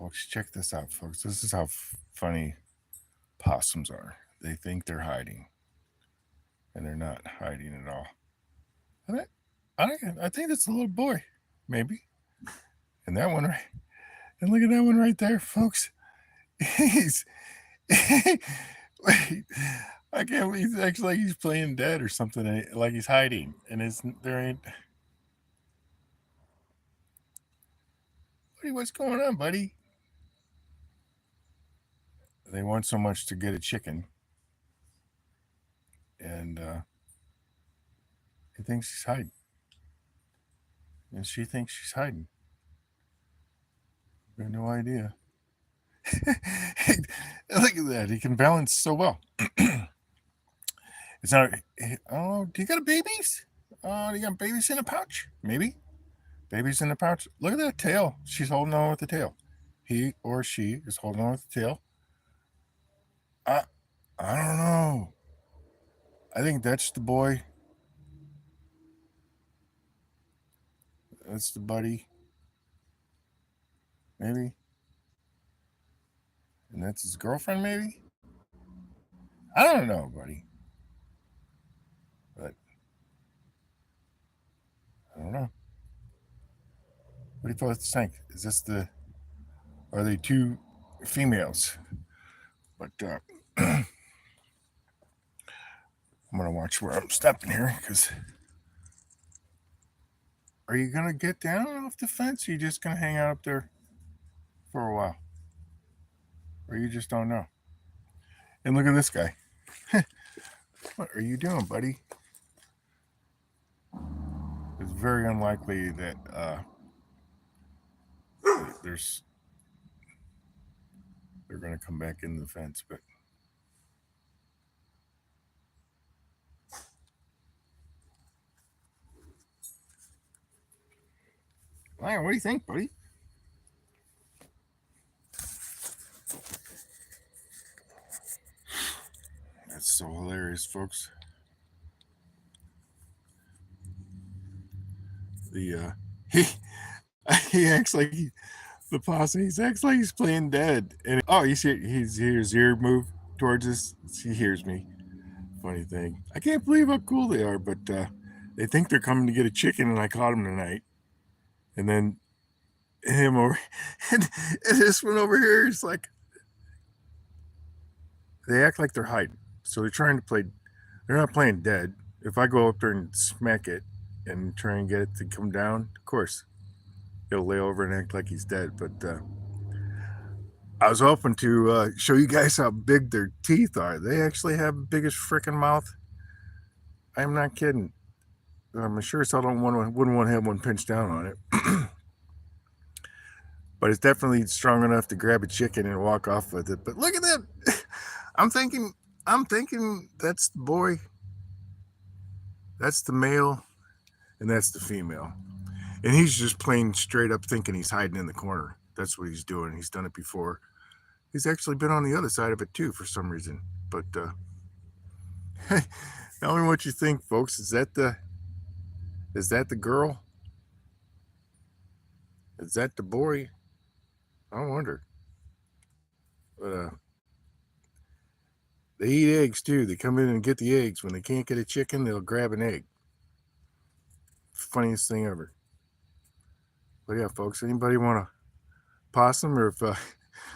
Folks, check this out, folks. This is how funny possums are. They think they're hiding, and they're not hiding at all. And I think that's a little boy, maybe. And that one, right? And look at that one right there, folks. He's wait, I can't believe he's actually like he's playing dead or something, like he's hiding, and it's there ain't. Buddy, what's going on, buddy? They want so much to get a chicken, and he thinks he's hiding, and she thinks she's hiding. We have no idea. Look at that. He can balance so well. It's not. Oh, do you got babies? Oh, do you got babies in a pouch? Maybe. Babies in a pouch. Look at that tail. She's holding on with the tail. He or she is holding on with the tail. I, I don't know. I think that's the boy. That's the buddy. Maybe. And that's his girlfriend, maybe? I don't know, buddy. But I don't know. What do you folks think? Is this the. Are they two females? But I'm going to watch where I'm stepping here because. Are you going to get down off the fence or are you just going to hang out up there for a while? Or you just don't know? And look at this guy. What are you doing, buddy? It's very unlikely that they're going to come back in the fence, but Lion, what do you think, buddy? That's so hilarious, folks. The he he acts like the possum. He acts like he's playing dead. And oh, he's hears ear move towards us. He hears me. Funny thing. I can't believe how cool they are, but they think they're coming to get a chicken, and I caught him tonight. And then him over, and this one over here is like, they act like they're hiding. So they're trying to play. They're not playing dead. If I go up there and smack it and try and get it to come down, of course, it'll lay over and act like he's dead. But I was hoping to show you guys how big their teeth are. They actually have the biggest freaking mouth. I'm not kidding. I'm sure so I wouldn't want to have one pinched down on it. But it's definitely strong enough to grab a chicken and walk off with it. But look at that. I'm thinking that's the boy. That's the male. And that's the female. And he's just plain straight up thinking he's hiding in the corner. That's what he's doing. He's done it before. He's actually been on the other side of it too for some reason. But tell me what you think, folks. Is that the girl? Is that the boy? I wonder. But they eat eggs too. They come in and get the eggs. When they can't get a chicken, they'll grab an egg. Funniest thing ever. But yeah, folks, anybody want a possum or if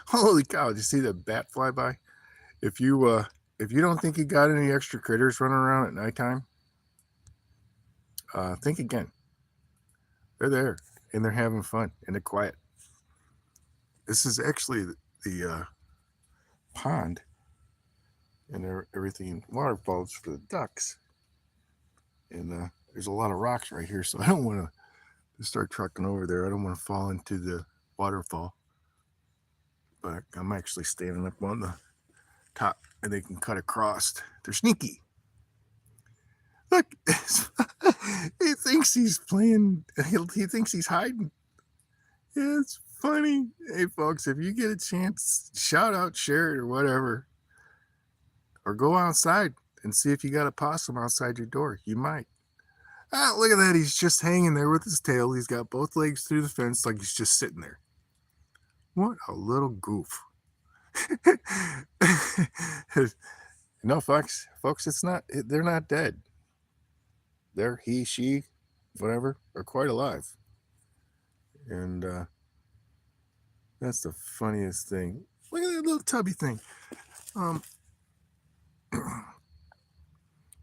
holy cow, did you see the bat fly by? If you don't think you got any extra critters running around at nighttime, think again. They're there and they're having fun and they're quiet. This is actually the pond and everything waterfalls for the ducks. And there's a lot of rocks right here, so I don't want to start trucking over there. I don't want to fall into the waterfall. But I'm actually standing up on the top and they can cut across. They're sneaky. Look, he thinks he's playing. He thinks he's hiding. Yeah, it's funny. Hey, folks, if you get a chance, shout out, share it, or whatever. Or go outside and see if you got a possum outside your door. You might. Ah, look at that. He's just hanging there with his tail. He's got both legs through the fence like he's just sitting there. What a little goof. No, folks, they're not dead. They're he, she, whatever, are quite alive. And that's the funniest thing. Look at that little tubby thing. Um,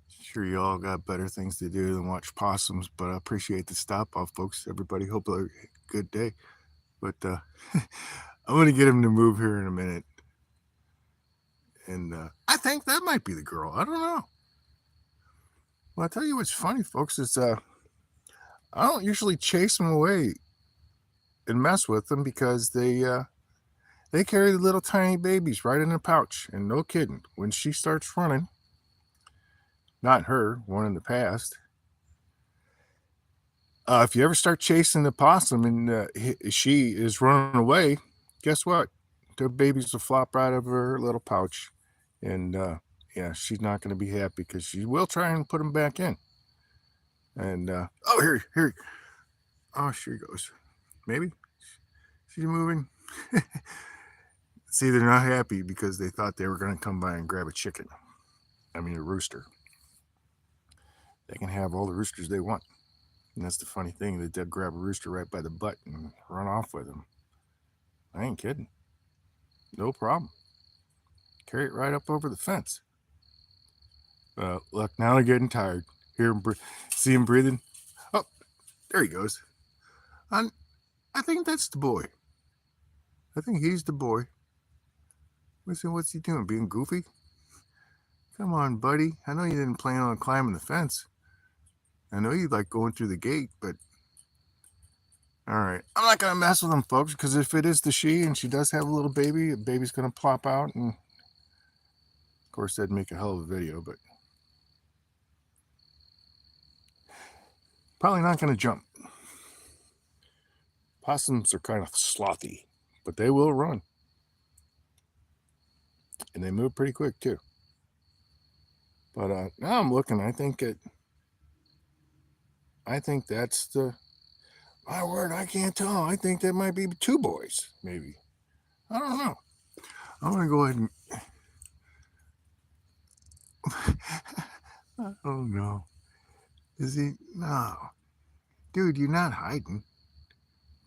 sure, you all got better things to do than watch possums, but I appreciate the stop off, folks. Everybody, hope a good day. But I'm going to get him to move here in a minute. And I think that might be the girl. I don't know. Well, I'll tell you what's funny, folks, is I don't usually chase them away and mess with them because they carry the little tiny babies right in their pouch. And no kidding, when she starts running, not her, one in the past, if you ever start chasing the possum and she is running away, guess what? The babies will flop right over her little pouch. And yeah, she's not going to be happy because she will try and put them back in. And oh, here. Oh, she goes. Maybe she's moving. See, they're not happy because they thought they were going to come by and grab a chicken. I mean, a rooster. They can have all the roosters they want. And that's the funny thing. They did grab a rooster right by the butt and run off with him. I ain't kidding. No problem. Carry it right up over the fence. Look, now they're getting tired. Hear him, see him breathing. Oh, there he goes. I think that's the boy. I think he's the boy. What's he doing? Being goofy? Come on, buddy. I know you didn't plan on climbing the fence. I know you like going through the gate, but all right. I'm not going to mess with him, folks, because if it is the she and she does have a little baby, the baby's going to plop out. And of course, that'd make a hell of a video, but probably not going to jump. Possums are kind of slothy, but they will run. And they move pretty quick, too. But now I'm looking. I think that's the... My word, I can't tell. I think that might be two boys, maybe. I don't know. I'm going to go ahead and... I don't know. Is he? No. Dude, you're not hiding.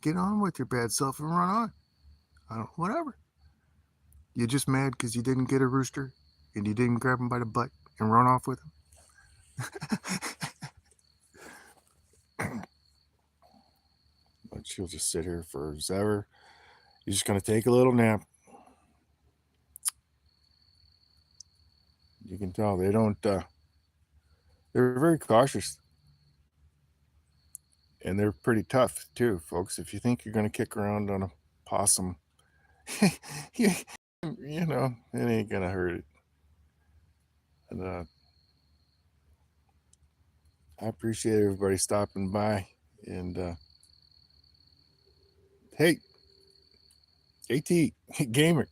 Get on with your bad self and run on. Whatever. You're just mad because you didn't get a rooster and you didn't grab him by the butt and run off with him? But she'll just sit here forever. You're just going to take a little nap. You can tell they don't, they're very cautious. And they're pretty tough, too, folks. If you think you're going to kick around on a possum, you know, it ain't going to hurt it. And I appreciate everybody stopping by. And hey, AT, gamer,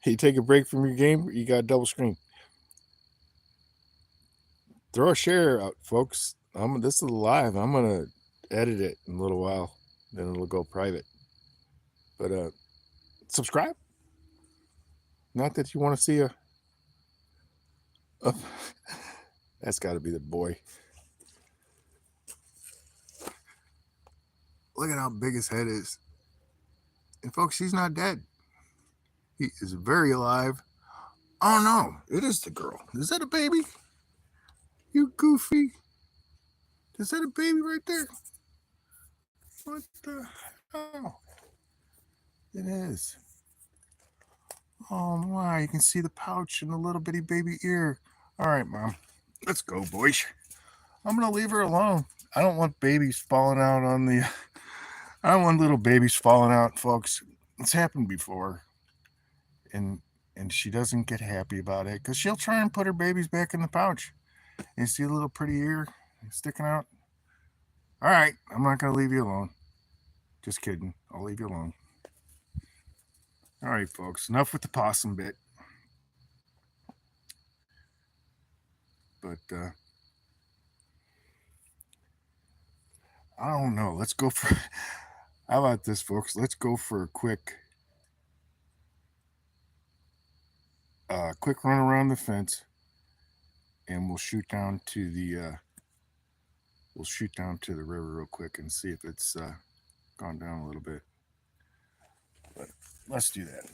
you take a break from your game, you got a double screen. Throw a share out, folks. This is live. I'm going to edit it in a little while. Then it'll go private. But subscribe. Not that you want to see a that's got to be the boy. Look at how big his head is. And folks, he's not dead. He is very alive. Oh no, it is the girl. Is that a baby? You goofy. Is that a baby right there? What the hell? It is. Oh my, you can see the pouch and the little bitty baby ear. All right, Mom. Let's go, boys. I'm going to leave her alone. I don't want babies falling out on the... I don't want little babies falling out, folks. It's happened before. And she doesn't get happy about it because she'll try and put her babies back in the pouch. You see a little pretty ear sticking out? All right, I'm not going to leave you alone. Just kidding. I'll leave you alone. All right, folks. Enough with the possum bit. But I don't know. Let's go for... How about this, folks? Let's go for a quick quick run around the fence, and we'll shoot down to the river real quick and see if it's gone down a little bit. But let's do that.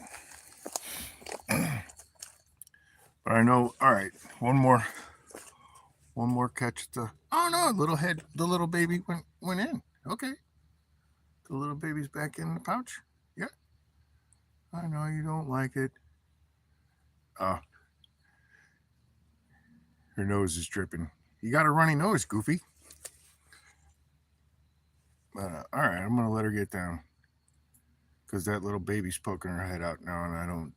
But I know. All right, one more catch. Oh no, the little baby went in. Okay, the little baby's back in the pouch. Yeah, I know you don't like it. Uh, her nose is dripping. You got a runny nose, Goofy. But all right, I'm gonna let her get down because that little baby's poking her head out now, and I don't.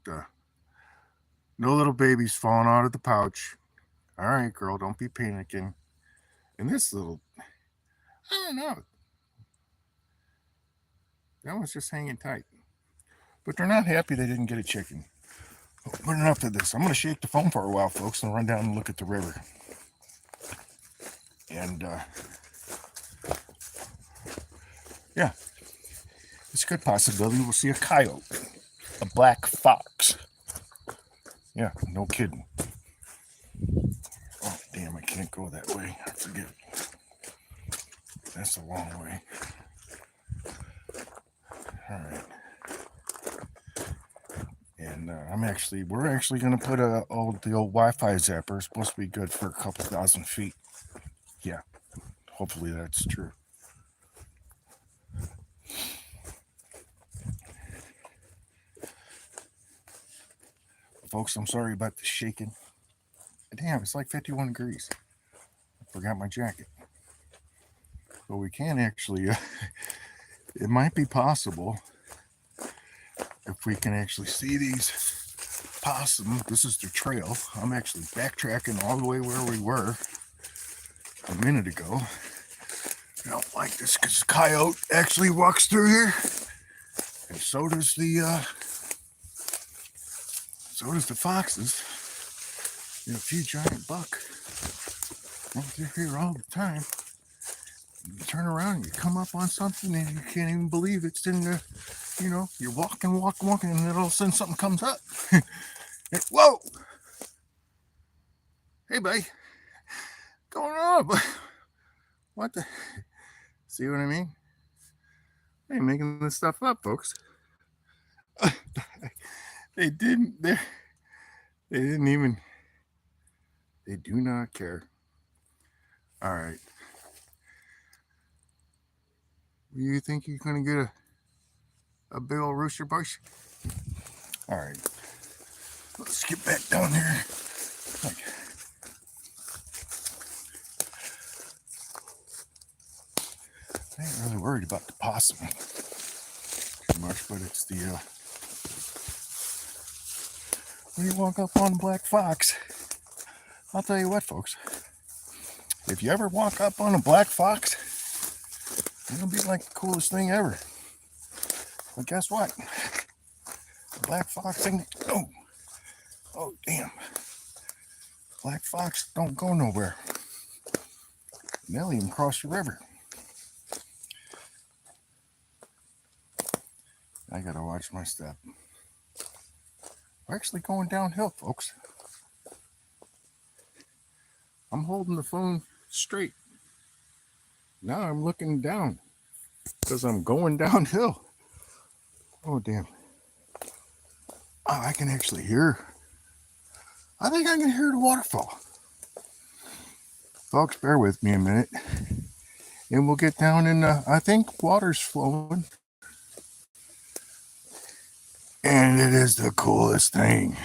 No little baby's falling out of the pouch. All right, girl, don't be panicking. And this little, I don't know. That one's just hanging tight. But they're not happy they didn't get a chicken. But enough of this. I'm going to shake the phone for a while, folks, and run down and look at the river. And, yeah, it's a good possibility we'll see a coyote, a black fox. Yeah, no kidding. Oh, damn, I can't go that way. I forget. That's a long way. All right. And we're actually going to put the old Wi-Fi zapper. It's supposed to be good for a couple thousand feet. Yeah, hopefully that's true. Folks, I'm sorry about the shaking. Damn, it's like 51 degrees. I forgot my jacket. But we can actually, it might be possible if we can actually see these possums. This is the trail. I'm actually backtracking all the way where we were a minute ago. I don't like this because the coyote actually walks through here, and so does the foxes. And a few giant buck. They're here all the time. You turn around, you come up on something, and you can't even believe it's in the, you're walking, and then all of a sudden something comes up. Whoa! Hey, buddy. Going on? What the? See what I mean? I ain't making this stuff up, folks. They didn't. They didn't even. They do not care. All right. You think you're gonna get a big old rooster bush? All right. Let's get back down there. I ain't really worried about the possum too much, but it's the when you walk up on a black fox, I'll tell you what, folks. If you ever walk up on a black fox, it'll be like the coolest thing ever. But guess what? The black fox thing. Oh, damn. Black fox don't go nowhere. They'll even cross the river. I gotta watch my step. We're actually going downhill, folks. I'm holding the phone straight. Now I'm looking down because I'm going downhill. Oh, damn. Oh, I can actually hear. I think I can hear the waterfall. Folks, bear with me a minute. And we'll get down and I think water's flowing. And it is the coolest thing.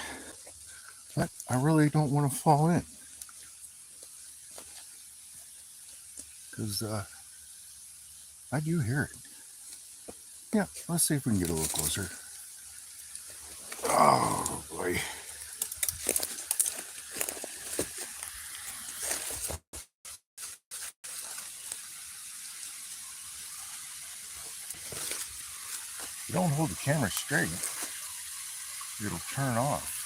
But I really don't want to fall in. Because I do hear it. Yeah, let's see if we can get a little closer. Oh, boy. If you don't hold the camera straight, it'll turn off.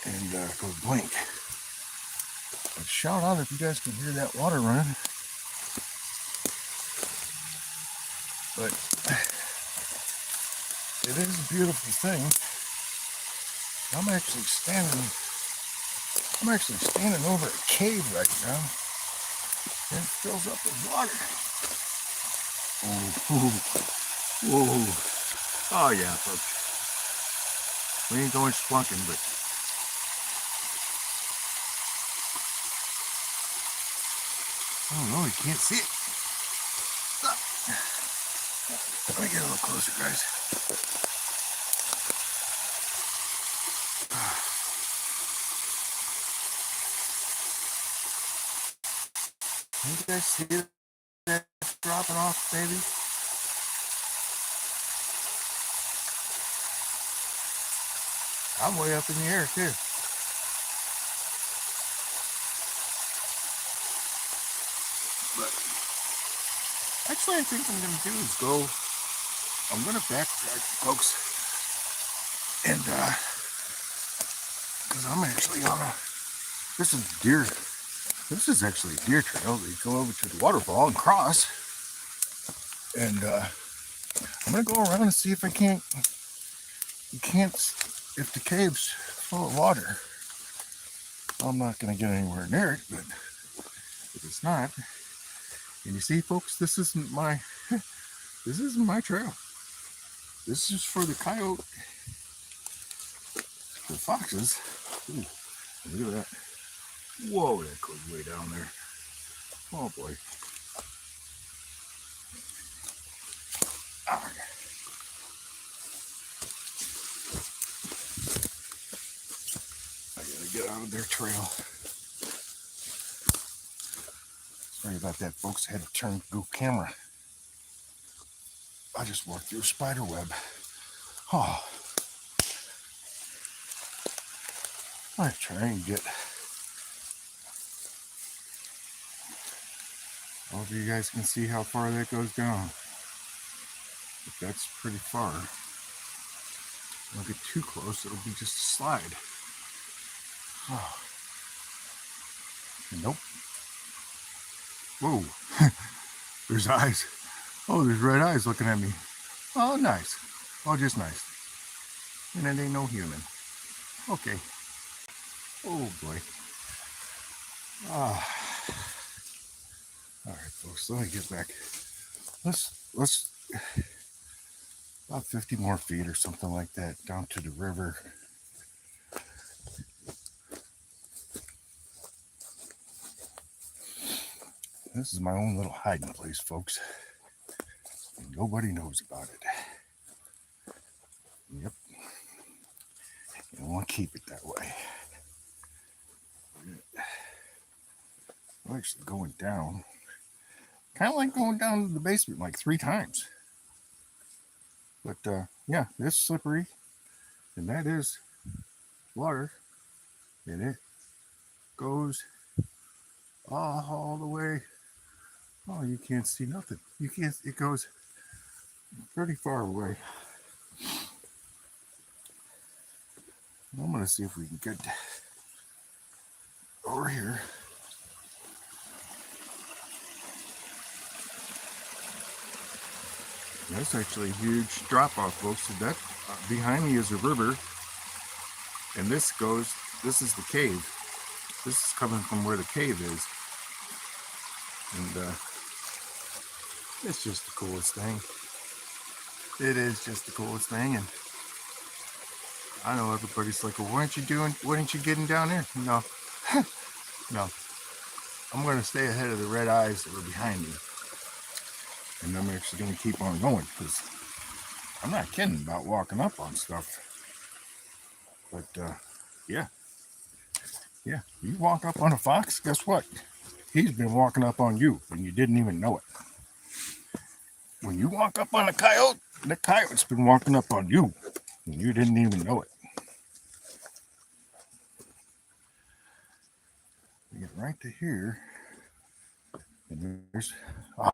And go blank. But shout out if you guys can hear that water running. But it is a beautiful thing. I'm actually standing over a cave right now. And it fills up with water. Whoa. Oh yeah, folks. We ain't going splunking, but oh no, you can't see it. Let me get a little closer, guys. You guys see that dropping off, baby? I'm way up in the air too. But actually, I think what I'm gonna do is I'm gonna backtrack, folks, and because I'm actually on this is actually a deer trail. You go over to the waterfall and cross, and I'm gonna go around and see if if the cave's full of water. I'm not gonna get anywhere near it, but if it's not, and you see, folks, this isn't my trail. This is for the coyote, for the foxes. Ooh, look at that. Whoa, that goes way down there. Oh boy. Ah. I gotta get out of their trail. Sorry about that, folks. I had to turn Google camera. I just walked through a spider web. Oh. I try and get. I hope you guys can see how far that goes down. If that's pretty far. Don't get too close, it'll be just a slide. Oh. Nope. Whoa. There's eyes. Oh, there's red eyes looking at me. Oh, nice. Oh, just nice. And it ain't no human. Okay. Oh boy. Ah. All right, folks. Let me get back. Let's about 50 more feet or something like that down to the river. This is my own little hiding place, folks. And nobody knows about it. Yep. You want to keep it that way. I'm actually going down. Kind of like going down to the basement like 3 times. But yeah, it's slippery. And that is water. And it goes all the way. Oh, you can't see nothing. You can't, it goes pretty far away. I'm going to see if we can get over here. That's actually a huge drop off, folks. That behind me is a river, and this is the cave. This is coming from where the cave is, and it's just the coolest thing. It is just the coolest thing, and I know everybody's like, well, what aren't you getting down there? No, no. I'm going to stay ahead of the red eyes that were behind me. And I'm actually going to keep on going because I'm not kidding about walking up on stuff. But yeah, you walk up on a fox, guess what? He's been walking up on you and you didn't even know it. When you walk up on a coyote, the coyote's been walking up on you and you didn't even know it. We get right to here, and there's oh,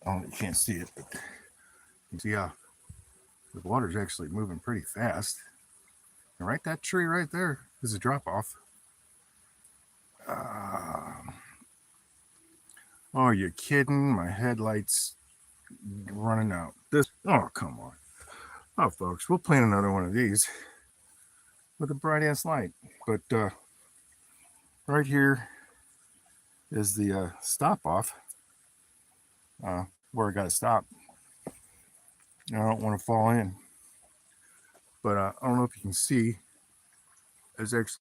you can't see it, but you see how the water's actually moving pretty fast. And right, that tree right there is a drop off. Oh, you're kidding? My headlights running out. This, oh, come on. Oh, folks, we'll plan another one of these with a bright ass light. But right here is the stop off where I got to stop. I don't want to fall in. But I don't know if you can see, there's actually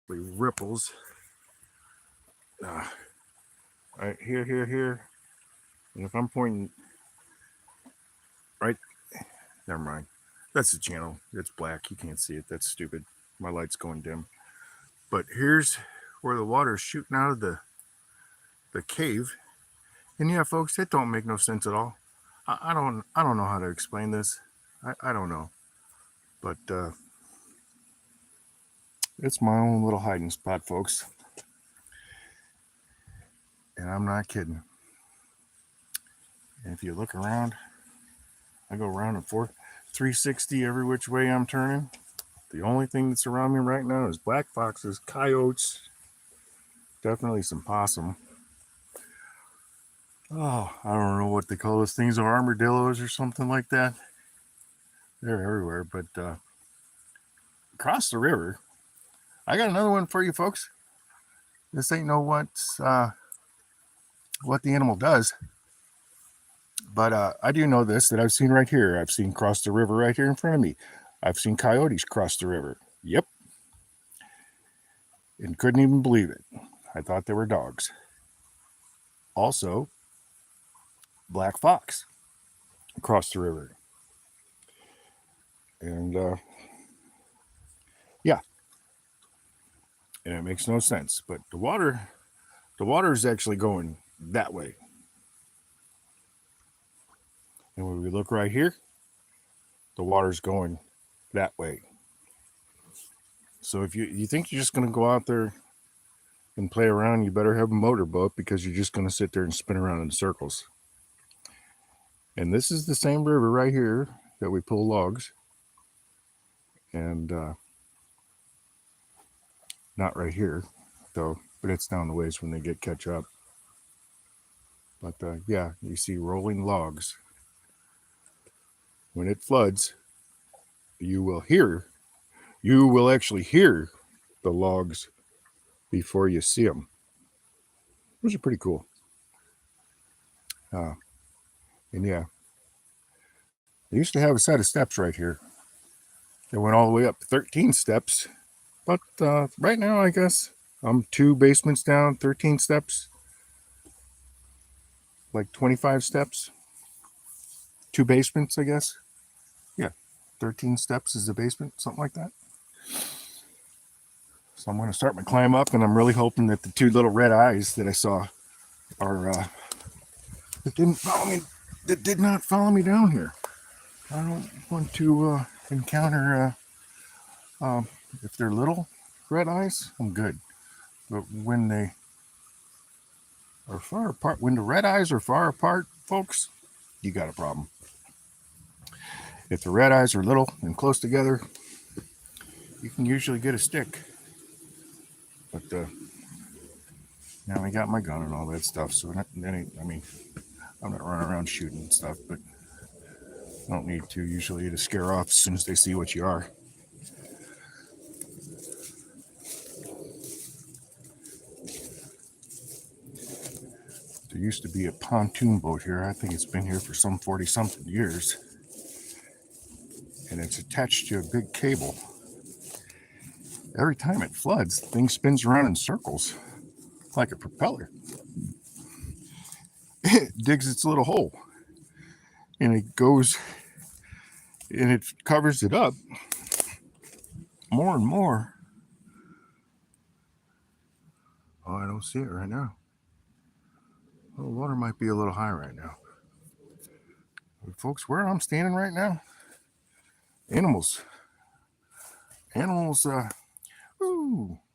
ripples. Right here. And if I'm pointing right, never mind. That's the channel. It's black. You can't see it. That's stupid. My light's going dim. But here's where the water's shooting out of the cave. And yeah, folks, that don't make no sense at all. I don't know how to explain this. I don't know. But it's my own little hiding spot, folks. And I'm not kidding. And if you look around, I go around and forth, 360 every which way I'm turning. The only thing that's around me right now is black foxes, coyotes, definitely some possum. Oh, I don't know what they call those things, armadillos or something like that. They're everywhere. But across the river, I got another one for you, folks. This ain't know what the animal does. But I do know this, that I've seen right here. I've seen cross the river right here in front of me. I've seen coyotes cross the river. Yep. And couldn't even believe it. I thought they were dogs. Also, black fox across the river. And yeah. And it makes no sense. But the water is actually going that way. And when we look right here, the water's going that way. So if you think you're just going to go out there and play around, you better have a motorboat, because you're just going to sit there and spin around in circles. And this is the same river right here that we pull logs. And not right here, though, but it's down the ways when they catch up. But yeah, you see rolling logs. When it floods, you will actually hear the logs before you see them. Those are pretty cool. And yeah, they used to have a set of steps right here. They went all the way up 13 steps. But right now, I guess I'm 2 basements down, 13 steps. Like 25 steps. 2 basements, I guess. Yeah, 13 steps is the basement, something like that. So I'm going to start my climb up, and I'm really hoping that the 2 little red eyes that I saw are that did not follow me down here. I don't want to encounter if they're little red eyes, I'm good. But when they are far apart, when the red eyes are far apart, folks, you got a problem. If the red eyes are little and close together, you can usually get a stick. But now I got my gun and all that stuff, so I'm not running around shooting and stuff, but I don't need to usually to scare off as soon as they see what you are. There used to be a pontoon boat here. I think it's been here for some 40-something years. And it's attached to a big cable. Every time it floods, the thing spins around in circles like a propeller. It digs its little hole. And it goes, and it covers it up more and more. Oh, I don't see it right now. Well, the water might be a little high right now. But folks, where I'm standing right now, animals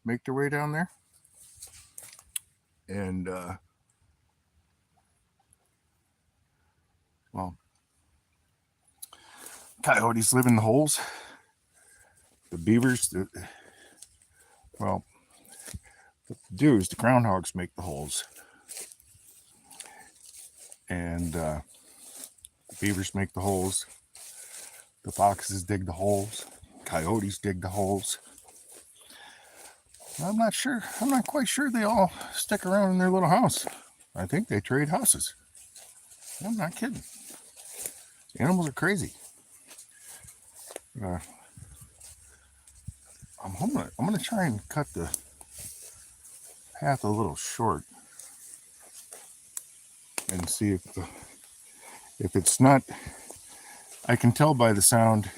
make their way down there. And, well, coyotes live in the holes. The beavers, what they do is the groundhogs make the holes. And Beavers make the holes. The foxes dig the holes. Coyotes dig the holes. I'm not quite sure they all stick around in their little house. I think they trade houses. I'm not kidding. Animals are crazy. I'm gonna try and cut the path a little short and see if it's not. I can tell by the sound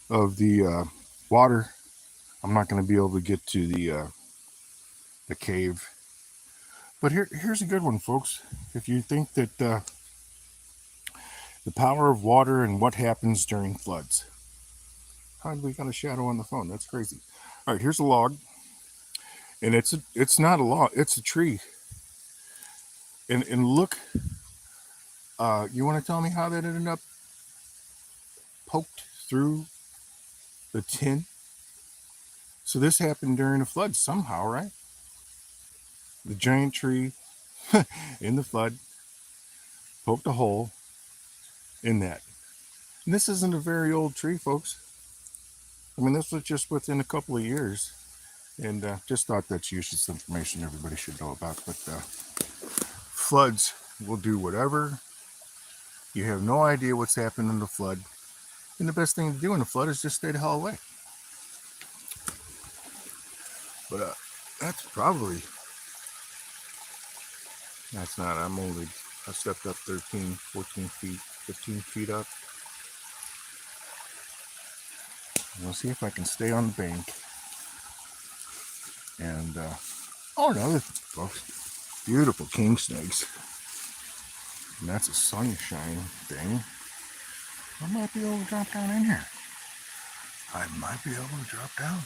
of the water. I'm not going to be able to get to the cave. But here's a good one, folks. If you think that the power of water and what happens during floods. How we got a shadow on the phone? That's crazy. All right, here's a log, and it's not a log. It's a tree. And look, you want to tell me how that ended up poked through the tin? So this happened during a flood somehow, right? The giant tree in the flood poked a hole in that. And this isn't a very old tree, folks. I mean, this was just within a couple of years. And just thought that's useless information everybody should know about. But floods will do whatever. You have no idea what's happened in the flood. And the best thing to do in a flood is just stay the hell away. But that's not, I stepped up 13, 14 feet, 15 feet up. We'll see if I can stay on the bank. And, oh no, folks, beautiful king snakes. And that's a sunshine thing. I might be able to drop down in here. I might be able to drop down.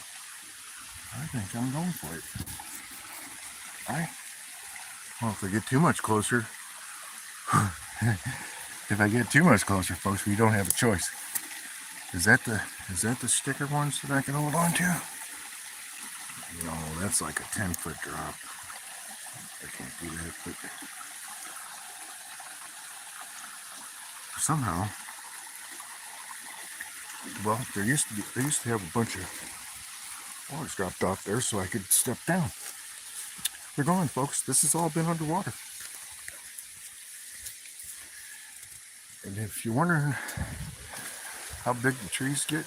I think I'm going for it. Alright. Well, if I get too much closer, folks, we don't have a choice. Is that the sticker ones that I can hold on to? No, that's like a 10-foot drop. I can't do that, but somehow, well, they used to have a bunch of logs dropped off there so I could step down. They're gone, folks. This has all been underwater. And if you're wondering how big the trees get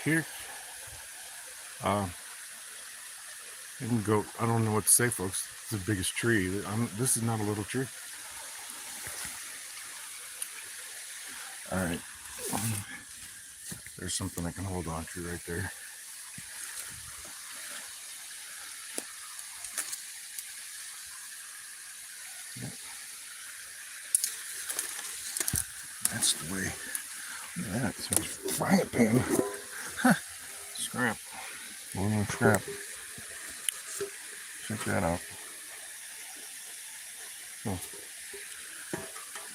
here, you can go, I don't know what to say, folks. It's the biggest tree. This is not a little tree. All right. There's something I can hold on to right there. Yep. That's the way. Look at that. It's a frying pan. Huh. Scrap. More than scrap. Check that out. Oh.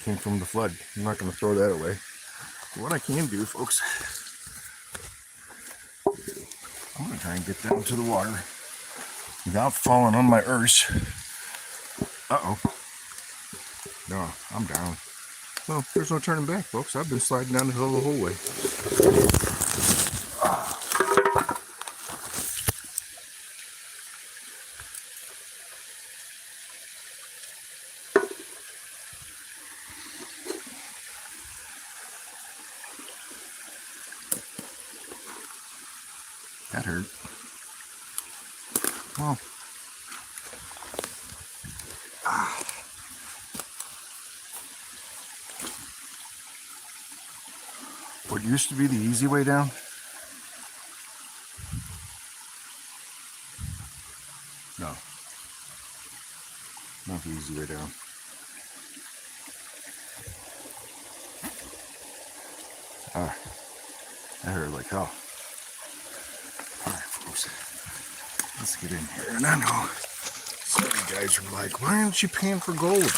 Came from the flood. I'm not going to throw that away. What I can do, folks, I'm going to try and get down to the water without falling on my earth. Uh-oh. No, I'm down. Well, there's no turning back, folks. I've been sliding down the hill the whole way. That hurt. Well, what used to be the easy way down, no, not the easy way down. That hurt like hell. Alright, folks, let's get in here. And I know some of you guys are like, why aren't you paying for gold?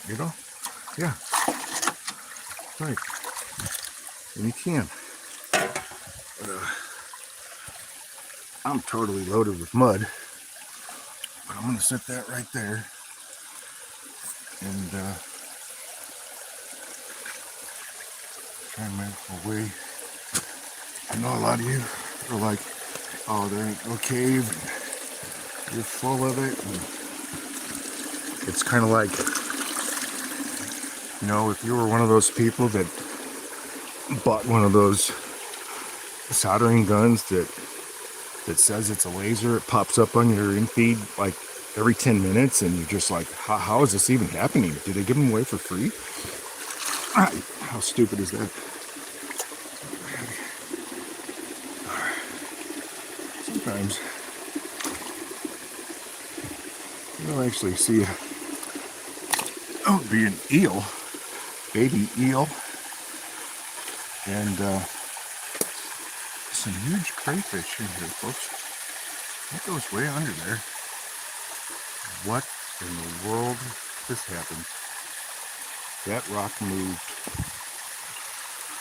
You know? Yeah. Right. And you can. But, I'm totally loaded with mud. But I'm going to set that right there. And trying to make my way. I know a lot of you are like, oh, there ain't no cave. You're full of it. And it's kind of like, you know, if you were one of those people that bought one of those soldering guns that says it's a laser, it pops up on your in feed like every 10 minutes, and you're just like, how is this even happening? Did they give them away for free? How stupid is that? Sometimes you'll actually see be an eel, baby eel, and some huge crayfish in here, folks. That goes way under there. What in the world just happened? That rock moved.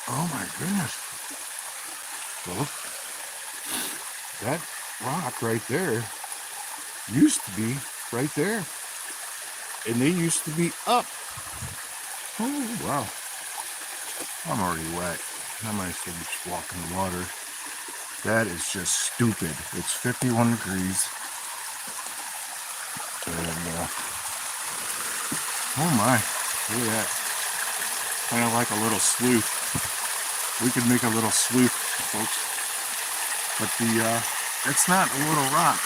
Oh my goodness. Well, that rock right there used to be right there. And they used to be up. Oh, wow. I'm already wet. I might as well just walk in the water. That is just stupid. It's 51 degrees. And, oh my. Look at that. Kind of like a little sleuth. We could make a little sleuth, folks. But that's not a little rock.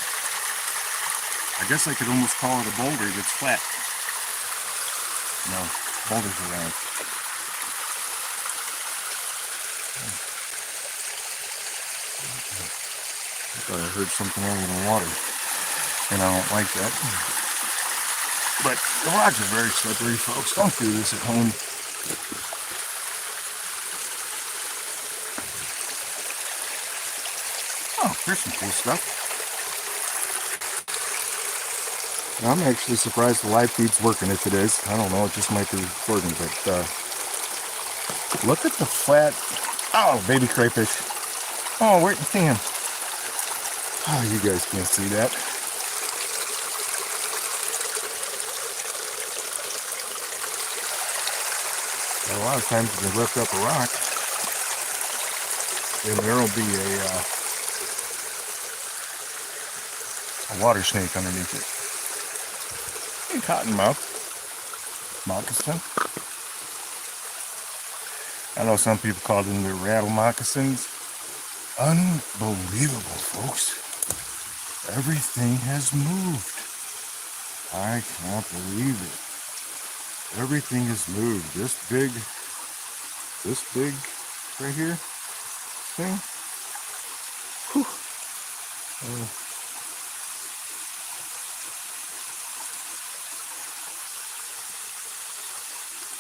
I guess I could almost call it a boulder that's flat. No, boulders are round. I thought I heard something over the water, and I don't like that. But the rods are very slippery, folks. Don't do this at home. Oh, there's some cool stuff. I'm actually surprised the live feed's working. If it is, I don't know, it just might be recording, but look at the flat. Oh, baby crayfish. Oh, where'd you see him? Oh, you guys can't see that. A lot of times you can lift up a rock and there'll be a water snake underneath it. A cottonmouth moccasin. I know some people call them the rattle moccasins. Unbelievable, folks. Everything has moved. I can't believe it. Everything has moved. This big right here thing. Whew.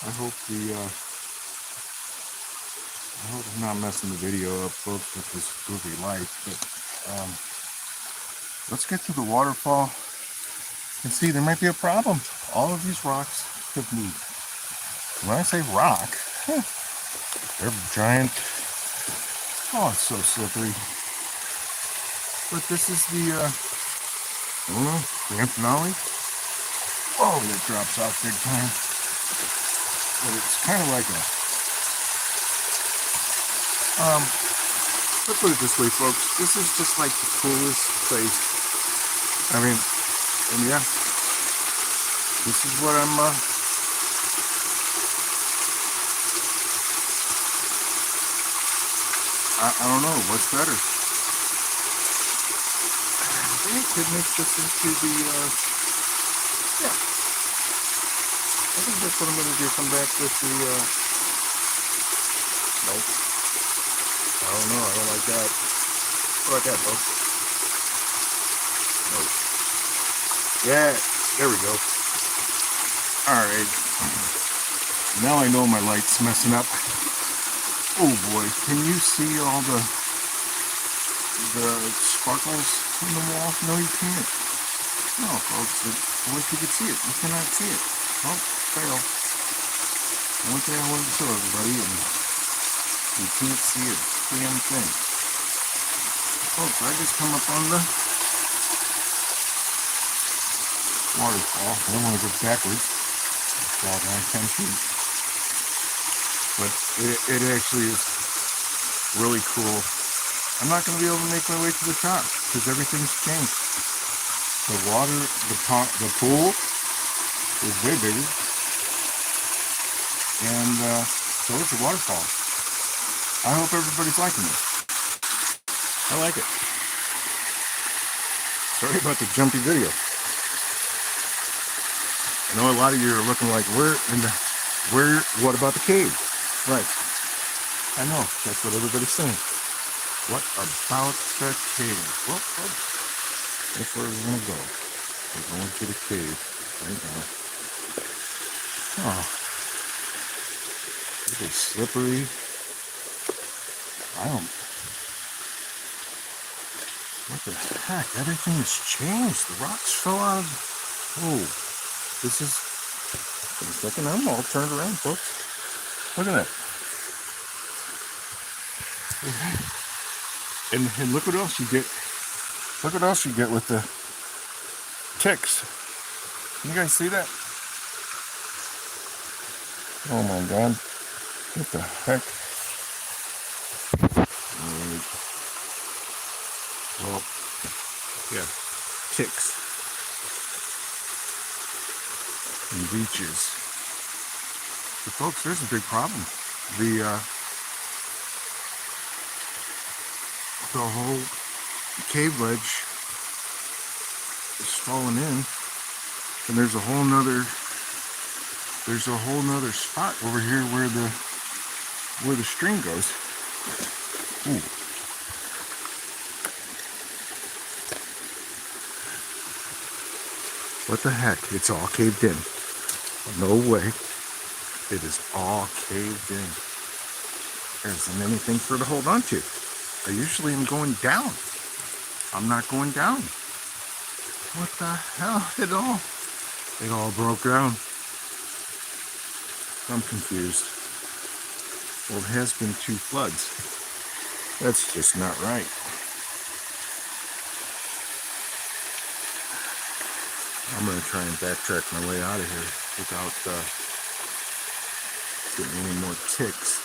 I hope I'm not messing the video up, folks, with this goofy light. But let's get to the waterfall and see. There might be a problem. All of these rocks have moved. When I say rock, they're giant. Oh, it's so slippery. But this is the I don't know, grand finale. Oh, it drops off big time. But it's kind of like a let's put it this way, folks. This is just like the coolest place. I mean, and yeah, this is what I'm I don't know what's better. I could mix this into the yeah. I think that's what I'm gonna do. Come back with the nope. I don't know. I don't like that. What about that, folks? Nope. Yeah, there we go. Alright. Now I know my light's messing up. Oh boy, can you see all the sparkles in the wall? No, you can't. No, folks, I wish you could see it. You cannot see it. Oh, fail. One thing I wanted to show everybody, and you can't see a damn thing. Folks, I just come up on the waterfall. I don't want to go backwards. It's about 9-10 feet. but it actually is really cool. I'm not going to be able to make my way to the top because everything's changed. The water, the pool is way bigger, and so is the waterfall. I hope everybody's liking it. I like it. Sorry about the jumpy video. I know a lot of you are looking like, what about the cave? Right. I know, that's what everybody's saying. What about the cave? Well, that's where we're going to go. We're going to the cave right now. Oh, it is slippery. What the heck? Everything has changed. The rocks fell out of... Oh, this is... Wait a second, I'm all turned around, folks. Look at that. And look what else you get. Look what else you get with the ticks. Can you guys see that? Oh my God. What the heck? Alright. Well, yeah, ticks and beaches. But folks, there's a big problem. The whole cave ledge is falling in, and there's a whole nother spot over here where the stream goes. Ooh. What the heck? It's all caved in. No way. It is all caved in. There isn't anything for it to hold on to. I usually am going down. I'm not going down. What the hell? It all broke down. I'm confused. Well, it has been 2 floods. That's just not right. I'm going to try and backtrack my way out of here without getting any more ticks.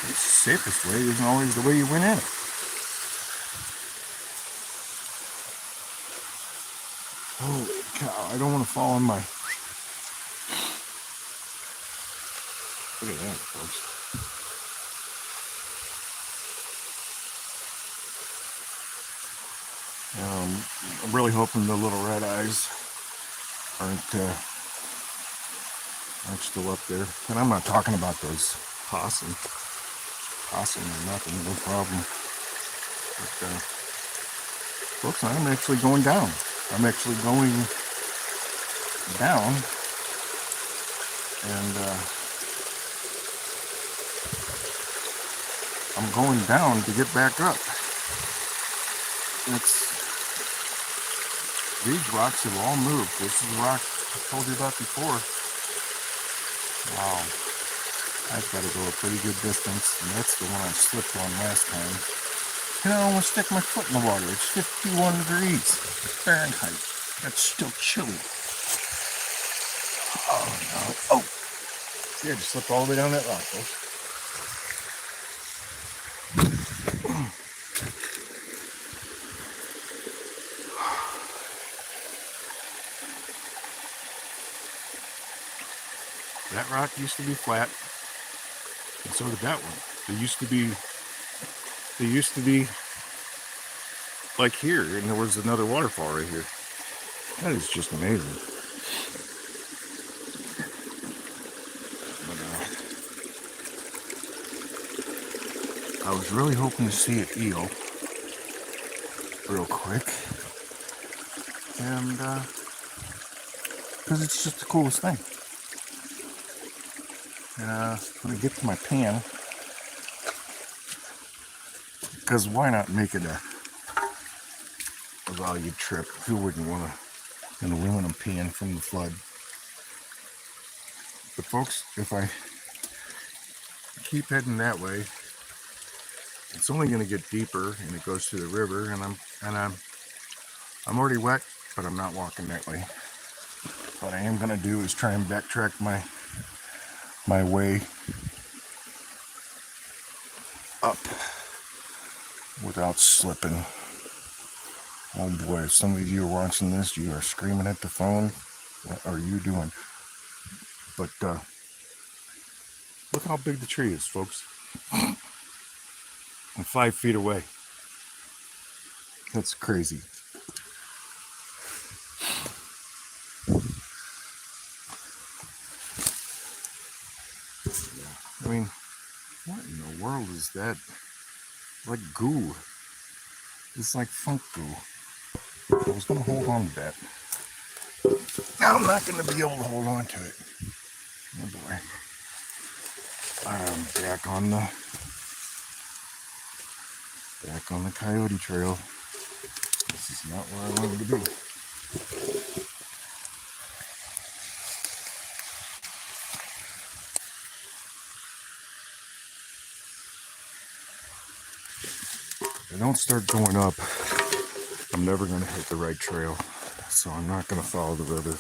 The safest way isn't always the way you went in it. Holy cow, I don't want to fall on my... Look at that, folks. I'm really hoping the little red eyes aren't still up there. And I'm not talking about those possums. Possum or nothing, no problem. But, folks, I'm actually going down. I'm actually going down, and I'm going down to get back up. These rocks have all moved. This is the rock I told you about before. Wow. I've got to go a pretty good distance, and that's the one I slipped on last time. And I almost stick my foot in the water. It's 51 degrees Fahrenheit. That's still chilly. Oh no. Oh! See, I just slipped all the way down that rock, folks. That rock used to be flat, and so did that one. They used to be like here, and there was another waterfall right here. That is just amazing. But, I was really hoping to see an eel real quick, and because it's just the coolest thing. When I get to my pan, because why not make it a value trip? Who wouldn't want an aluminum pan from the flood? But folks, if I keep heading that way, it's only going to get deeper, and it goes to the river, and I'm already wet, but I'm not walking that way. What I am gonna do is try and backtrack my way up without slipping. Oh boy, if some of you are watching this, you are screaming at the phone. What are you doing? But look how big the tree is, folks. I'm 5 feet away. That's crazy. I mean, what in the world is that? Like goo. It's like funk goo. I was gonna hold on to that. Now I'm not gonna be able to hold on to it. Oh boy. I'm back on the coyote trail. This is not where I wanted to be. If I don't start going up, I'm never going to hit the right trail. So I'm not going to follow the river.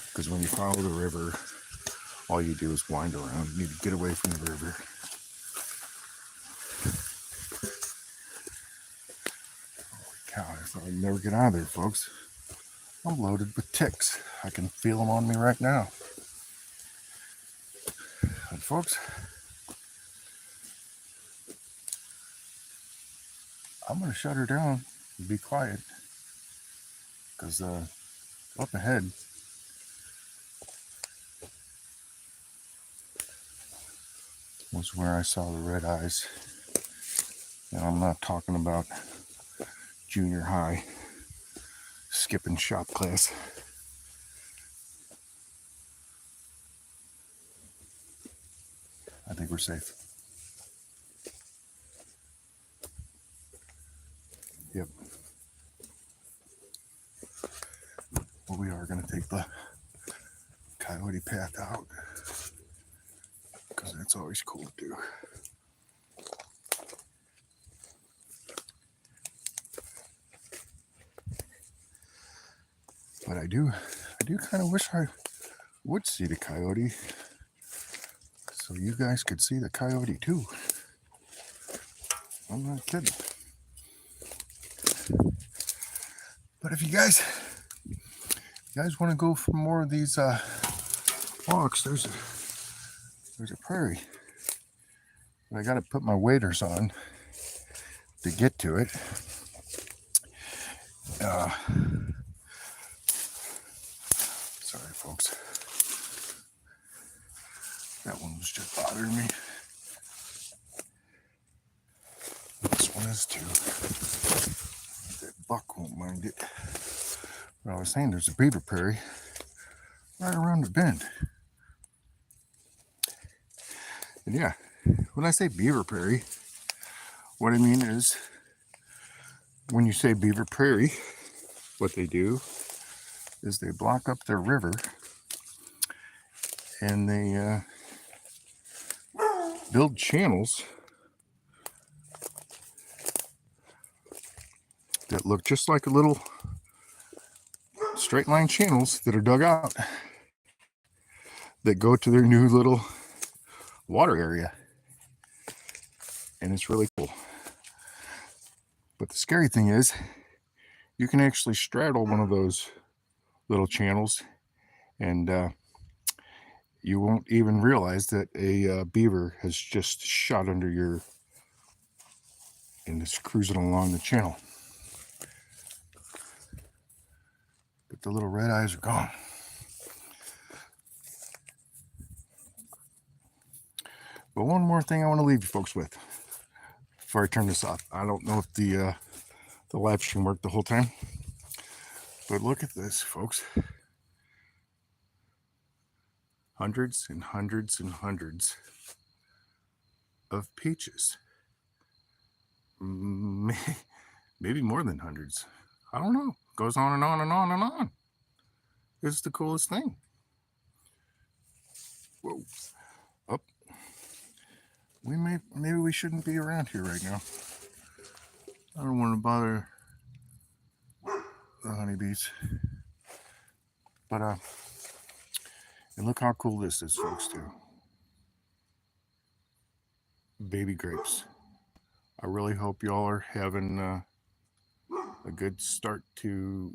Because when you follow the river, all you do is wind around. You need to get away from the river. Holy cow, I thought I'd never get out of there, folks. I'm loaded with ticks. I can feel them on me right now. And folks, I'm going to shut her down and be quiet. Because up ahead, was where I saw the red eyes. And I'm not talking about junior high skipping shop class. I think we're safe. Yep. Well, we are going to take the coyote path out because that's always cool to do. But I do kind of wish I would see the coyote so you guys could see the coyote too. I'm not kidding. But if you guys want to go for more of these walks, there's a prairie. But I got to put my waders on to get to it. Sorry, folks. That one was just bothering me. This one is too. That buck won't mind it. But I was saying there's a beaver prairie right around the bend. And yeah, when I say beaver prairie, what I mean is when you say beaver prairie, what they do is they block up their river and they build channels that look just like a little straight line channels that are dug out that go to their new little water area. And it's really cool. But the scary thing is you can actually straddle one of those little channels and you won't even realize that a beaver has just shot under your and is cruising along the channel. But the little red eyes are gone. But one more thing I want to leave you folks with before I turn this off. I don't know if the live stream worked the whole time, but look at this, folks. Hundreds and hundreds and hundreds of peaches. Maybe more than hundreds. I don't know. Goes on and on and on and on. It's the coolest thing. Whoa. Up. Maybe we shouldn't be around here right now. I don't want to bother the honeybees. But and look how cool this is, folks, too. Baby grapes. I really hope y'all are having a good start to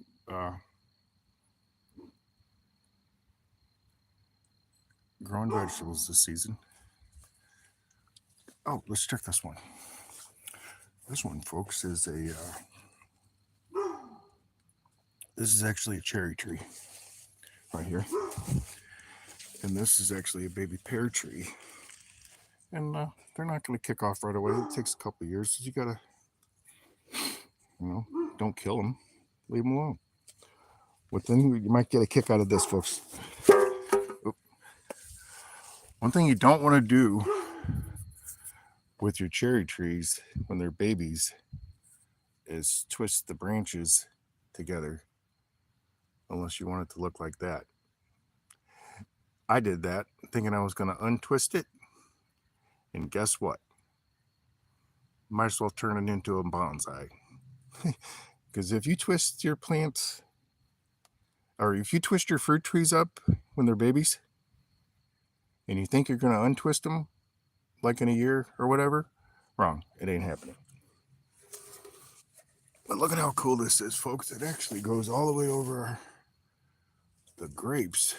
growing vegetables this season. Oh, let's check this one. This one, folks, is a this is actually a cherry tree right here, and this is actually a baby pear tree. And they're not going to kick off right away. It takes a couple of years. You gotta, don't kill them, leave them alone. One thing you might get a kick out of this, folks. One thing you don't want to do with your cherry trees when they're babies is twist the branches together, unless you want it to look like that. I did that thinking I was going to untwist it, and guess what? Might as well turn it into a bonsai. Because if you twist your plants, or if you twist your fruit trees up when they're babies, and you think you're going to untwist them like in a year or whatever, wrong. It ain't happening. But look at how cool this is, folks. It actually goes all the way over the grapes.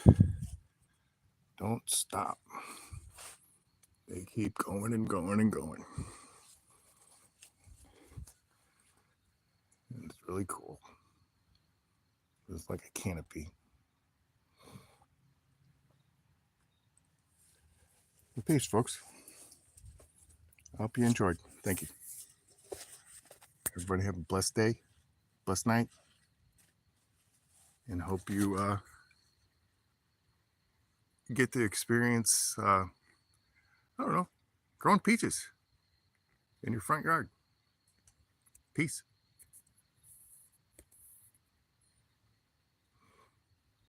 Don't stop. They keep going and going and going. And it's really cool. It's like a canopy. Peace, folks. I hope you enjoyed. Thank you. Everybody have a blessed day, blessed night, and hope you get to experience, I don't know, growing peaches in your front yard. Peace.